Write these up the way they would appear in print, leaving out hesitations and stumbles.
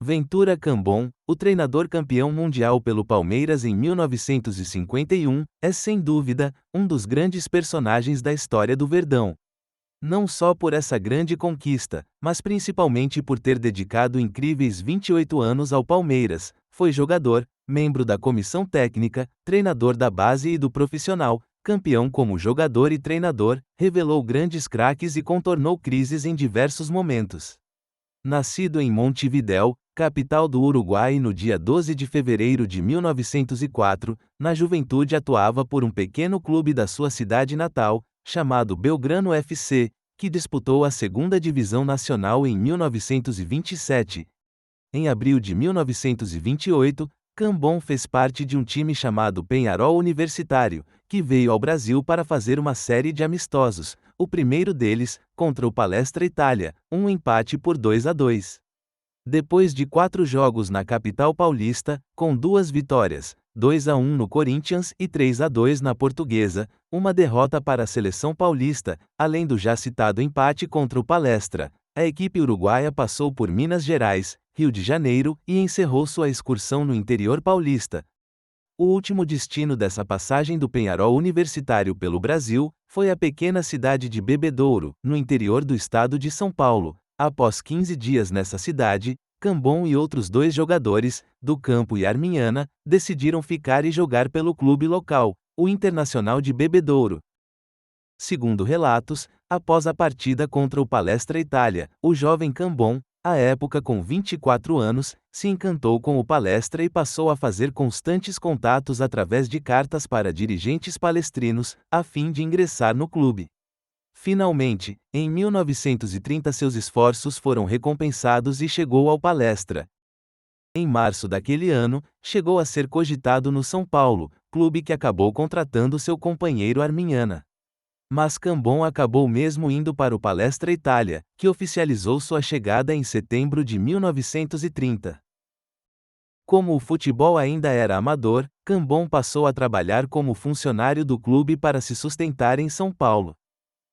Ventura Cambon, o treinador campeão mundial pelo Palmeiras em 1951, é sem dúvida um dos grandes personagens da história do Verdão. Não só por essa grande conquista, mas principalmente por ter dedicado incríveis 28 anos ao Palmeiras. Foi jogador, membro da comissão técnica, treinador da base e do profissional, campeão como jogador e treinador, revelou grandes craques e contornou crises em diversos momentos. Nascido em Montevidéu, capital do Uruguai no dia 12 de fevereiro de 1904, na juventude atuava por um pequeno clube da sua cidade natal, chamado Belgrano FC, que disputou a segunda divisão nacional em 1927. Em abril de 1928, Cambon fez parte de um time chamado Penharol Universitário, que veio ao Brasil para fazer uma série de amistosos, o primeiro deles, contra o Palestra Itália, um empate por 2-2. Depois de 4 jogos na capital paulista, com 2 vitórias, 2-1 no Corinthians e 3-2 na Portuguesa, uma derrota para a seleção paulista, além do já citado empate contra o Palestra, a equipe uruguaia passou por Minas Gerais, Rio de Janeiro e encerrou sua excursão no interior paulista. O último destino dessa passagem do Penharol Universitário pelo Brasil foi a pequena cidade de Bebedouro, no interior do estado de São Paulo. Após 15 dias nessa cidade, Cambon e outros 2 jogadores, do Campo e Arminhana, decidiram ficar e jogar pelo clube local, o Internacional de Bebedouro. Segundo relatos, após a partida contra o Palestra Itália, o jovem Cambon, à época com 24 anos, se encantou com o Palestra e passou a fazer constantes contatos através de cartas para dirigentes palestrinos, a fim de ingressar no clube. Finalmente, em 1930 seus esforços foram recompensados e chegou ao Palestra. Em março daquele ano, chegou a ser cogitado no São Paulo, clube que acabou contratando seu companheiro Arminhana. Mas Cambon acabou mesmo indo para o Palestra Itália, que oficializou sua chegada em setembro de 1930. Como o futebol ainda era amador, Cambon passou a trabalhar como funcionário do clube para se sustentar em São Paulo.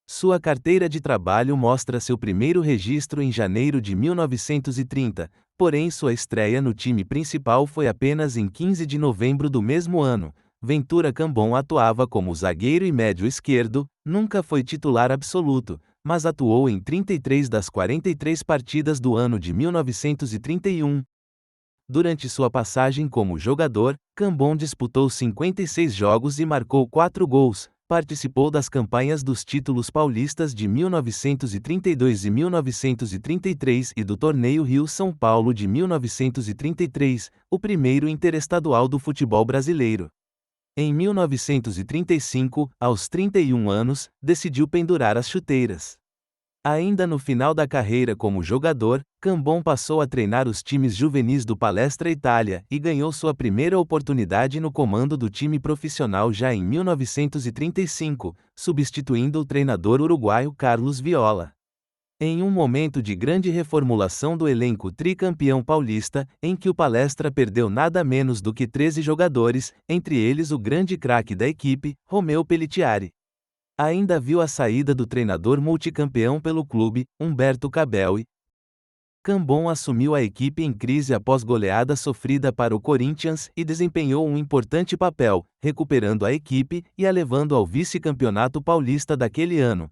Sua carteira de trabalho mostra seu primeiro registro em janeiro de 1930, porém sua estreia no time principal foi apenas em 15 de novembro do mesmo ano. Ventura Cambon atuava como zagueiro e médio esquerdo, nunca foi titular absoluto, mas atuou em 33 das 43 partidas do ano de 1931. Durante sua passagem como jogador, Cambon disputou 56 jogos e marcou 4 gols. Participou das campanhas dos títulos paulistas de 1932 e 1933 e do Torneio Rio-São Paulo de 1933, o primeiro interestadual do futebol brasileiro. Em 1935, aos 31 anos, decidiu pendurar as chuteiras. Ainda no final da carreira como jogador, Cambon passou a treinar os times juvenis do Palestra Itália e ganhou sua primeira oportunidade no comando do time profissional já em 1935, substituindo o treinador uruguaio Carlos Viola. Em um momento de grande reformulação do elenco tricampeão paulista, em que o Palestra perdeu nada menos do que 13 jogadores, entre eles o grande craque da equipe, Romeu Pelletiari. Ainda viu a saída do treinador multicampeão pelo clube, Humberto Cabelli. Cambon assumiu a equipe em crise após goleada sofrida para o Corinthians e desempenhou um importante papel, recuperando a equipe e a levando ao vice-campeonato paulista daquele ano.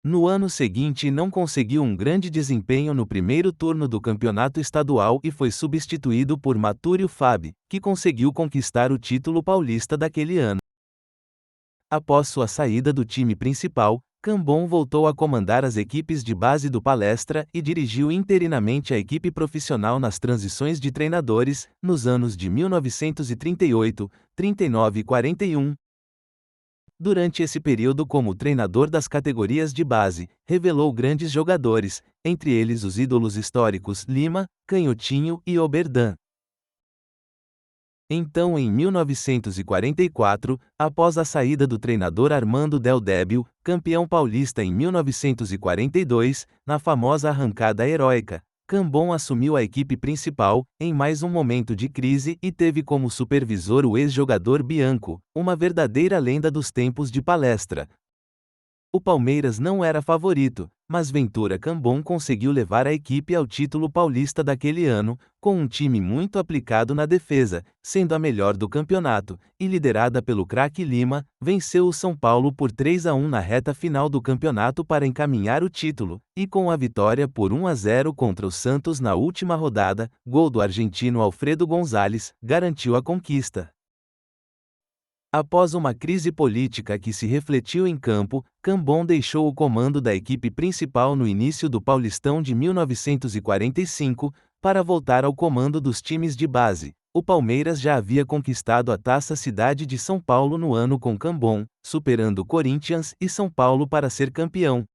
No ano seguinte não conseguiu um grande desempenho no primeiro turno do campeonato estadual e foi substituído por Matúrio Fabi, que conseguiu conquistar o título paulista daquele ano. Após sua saída do time principal, Cambon voltou a comandar as equipes de base do Palestra e dirigiu interinamente a equipe profissional nas transições de treinadores, nos anos de 1938, 39 e 41. Durante esse período como treinador das categorias de base, revelou grandes jogadores, entre eles os ídolos históricos Lima, Canhotinho e Oberdan. Então em 1944, após a saída do treinador Armando Del Débio, campeão paulista em 1942, na famosa arrancada heróica, Cambon assumiu a equipe principal, em mais um momento de crise e teve como supervisor o ex-jogador Bianco, uma verdadeira lenda dos tempos de Palestra. O Palmeiras não era favorito, mas Ventura Cambon conseguiu levar a equipe ao título paulista daquele ano, com um time muito aplicado na defesa, sendo a melhor do campeonato, e liderada pelo craque Lima, venceu o São Paulo por 3-1 na reta final do campeonato para encaminhar o título, e com a vitória por 1-0 contra o Santos na última rodada, gol do argentino Alfredo Gonzalez, garantiu a conquista. Após uma crise política que se refletiu em campo, Cambon deixou o comando da equipe principal no início do Paulistão de 1945, para voltar ao comando dos times de base. O Palmeiras já havia conquistado a Taça Cidade de São Paulo no ano com Cambon, superando Corinthians e São Paulo para ser campeão.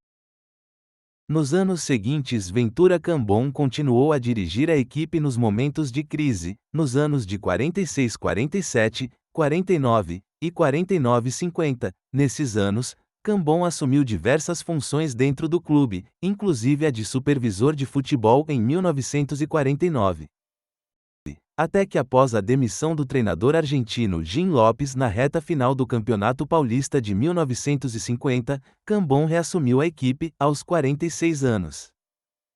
Nos anos seguintes, Ventura Cambon continuou a dirigir a equipe nos momentos de crise, nos anos de 46-47, 49 e 49-50. Nesses anos, Cambon assumiu diversas funções dentro do clube, inclusive a de supervisor de futebol em 1949. Até que após a demissão do treinador argentino Jim Lopes na reta final do Campeonato Paulista de 1950, Cambon reassumiu a equipe, aos 46 anos.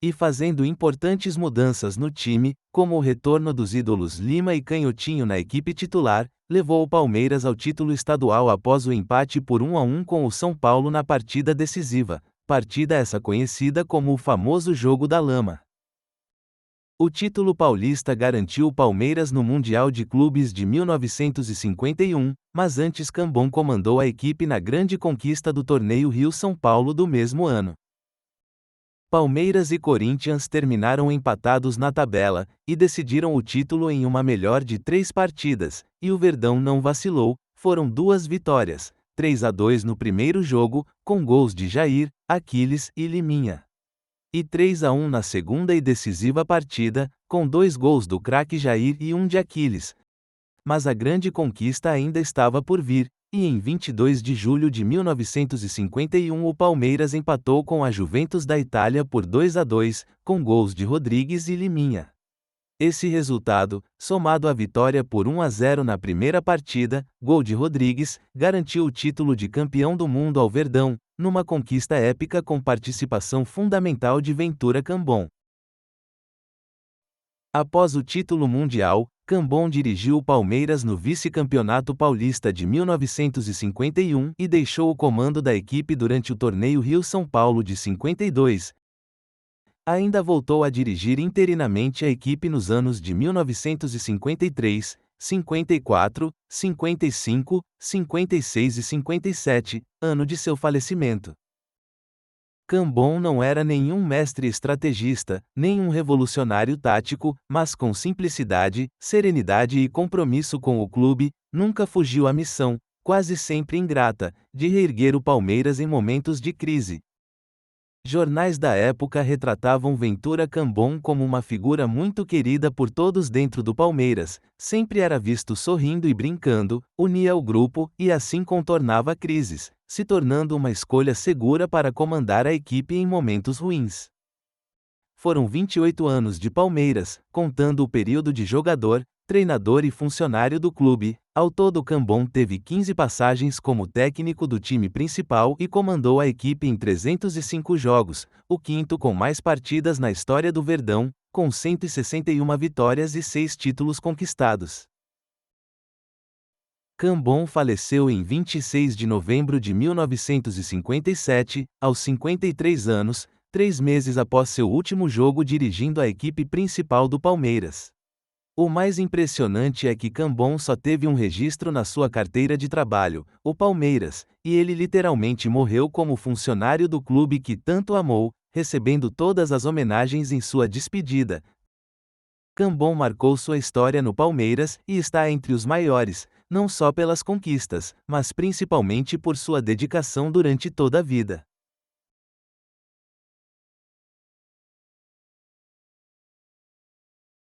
E fazendo importantes mudanças no time, como o retorno dos ídolos Lima e Canhotinho na equipe titular, levou o Palmeiras ao título estadual após o empate por 1-1 com o São Paulo na partida decisiva, partida essa conhecida como o famoso Jogo da Lama. O título paulista garantiu o Palmeiras no Mundial de Clubes de 1951, mas antes Cambon comandou a equipe na grande conquista do torneio Rio-São Paulo do mesmo ano. Palmeiras e Corinthians terminaram empatados na tabela, e decidiram o título em uma melhor de 3 partidas, e o Verdão não vacilou, foram 2 vitórias, 3-2 no primeiro jogo, com gols de Jair, Aquiles e Liminha. E 3-1 na segunda e decisiva partida, com 2 gols do craque Jair e um de Aquiles. Mas a grande conquista ainda estava por vir, e em 22 de julho de 1951 o Palmeiras empatou com a Juventus da Itália por 2-2, com gols de Rodrigues e Liminha. Esse resultado, somado à vitória por 1-0 na primeira partida, gol de Rodrigues, garantiu o título de campeão do mundo ao Verdão, numa conquista épica com participação fundamental de Ventura Cambon. Após o título mundial, Cambon dirigiu o Palmeiras no vice-campeonato paulista de 1951 e deixou o comando da equipe durante o torneio Rio-São Paulo de 52. Ainda voltou a dirigir interinamente a equipe nos anos de 1953, 54, 55, 56 e 57, ano de seu falecimento. Cambon não era nenhum mestre estrategista, nem um revolucionário tático, mas com simplicidade, serenidade e compromisso com o clube, nunca fugiu à missão, quase sempre ingrata, de reerguer o Palmeiras em momentos de crise. Jornais da época retratavam Ventura Cambon como uma figura muito querida por todos dentro do Palmeiras, sempre era visto sorrindo e brincando, unia o grupo e assim contornava crises, se tornando uma escolha segura para comandar a equipe em momentos ruins. Foram 28 anos de Palmeiras, contando o período de jogador, treinador e funcionário do clube. Ao todo, Cambon teve 15 passagens como técnico do time principal e comandou a equipe em 305 jogos, o quinto com mais partidas na história do Verdão, com 161 vitórias e 6 títulos conquistados. Cambon faleceu em 26 de novembro de 1957, aos 53 anos, 3 meses após seu último jogo dirigindo a equipe principal do Palmeiras. O mais impressionante é que Cambon só teve um registro na sua carteira de trabalho, o Palmeiras, e ele literalmente morreu como funcionário do clube que tanto amou, recebendo todas as homenagens em sua despedida. Cambon marcou sua história no Palmeiras e está entre os maiores, não só pelas conquistas, mas principalmente por sua dedicação durante toda a vida.